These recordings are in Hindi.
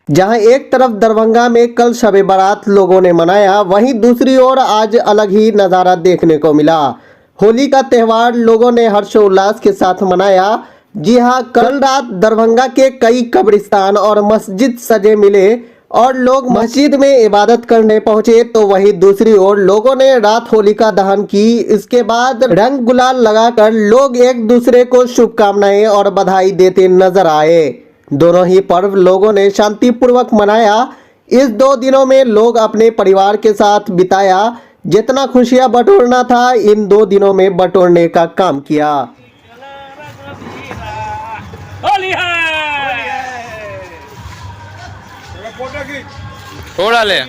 जहां एक तरफ दरभंगा में कल शब बारात लोगों ने मनाया, वहीं दूसरी ओर आज अलग ही नज़ारा देखने को मिला। होली का त्यौहार लोगों ने हर्षोल्लास के साथ मनाया। जी हां, कल रात दरभंगा के कई कब्रिस्तान और मस्जिद सजे मिले और लोग मस्जिद में इबादत करने पहुंचे, तो वहीं दूसरी ओर लोगों ने रात होलिका दहन की। इसके बाद रंग गुलाल लगाकर लोग एक दूसरे को शुभकामनाएं और बधाई देते नजर आए। दोनों ही पर्व लोगों ने शांतिपूर्वक मनाया। इस 2 दिनों में लोग अपने परिवार के साथ बिताया। जितना खुशियां बटोरना था, इन 2 दिनों में बटोरने का काम किया। थोड़ा ले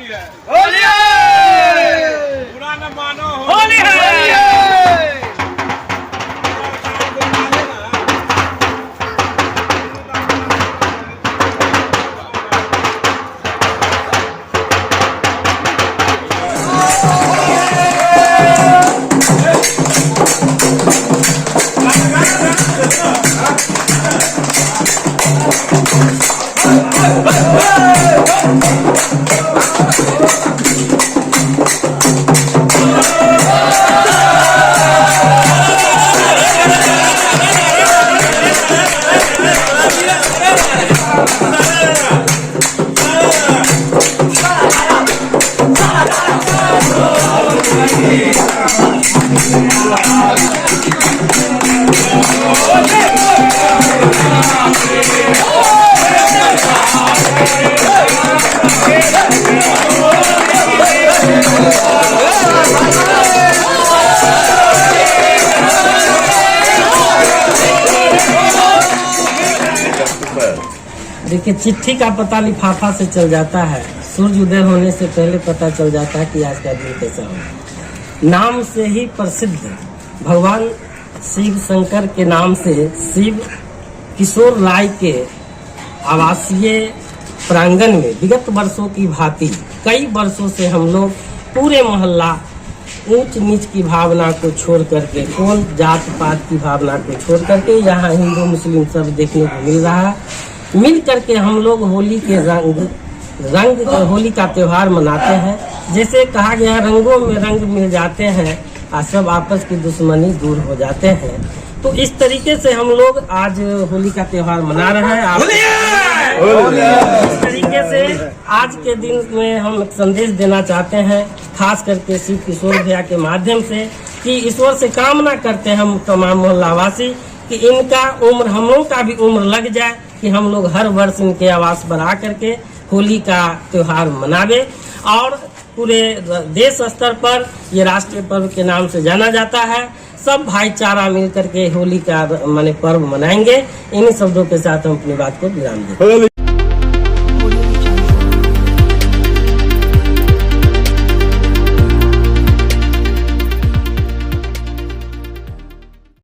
देखिए, चिट्ठी का पता लिफाफा से चल जाता है। सूर्य उदय होने से पहले पता चल जाता है कि आज का दिन कैसा हो। नाम से ही प्रसिद्ध भगवान शिव शंकर के नाम से शिव किशोर राय के आवासीय प्रांगण में विगत वर्षों की भांति कई वर्षों से हम लोग पूरे मोहल्ला ऊंच नीच की भावना को छोड़ करके, कौन जात पात की भावना को छोड़ करके यहाँ हिंदू मुस्लिम सब देखने को मिल रहा है। मिल करके हम लोग होली के रंग होली का त्यौहार मनाते हैं। जैसे कहा गया है, रंगों में रंग मिल जाते हैं और सब आपस की दुश्मनी दूर हो जाते हैं। तो इस तरीके से हम लोग आज होली का त्यौहार मना रहे हैं। इस तरीके से आज के दिन में हम संदेश देना चाहते हैं, खास करके शिव किशोर भैया के माध्यम से, कि ईश्वर से कामना करते हैं हम तमाम मोहल्लावासी कि इनका उम्र, हम लोग का भी उम्र लग जाए कि हम लोग हर वर्ष इनके आवास पर आकर के होली का त्यौहार मनावे। और पूरे देश स्तर पर ये राष्ट्रीय पर्व के नाम से जाना जाता है। सब भाईचारा मिलकर के होली का पर्व मनाएंगे। इन्हीं शब्दों के साथ हम अपनी बात को विराम देंगे।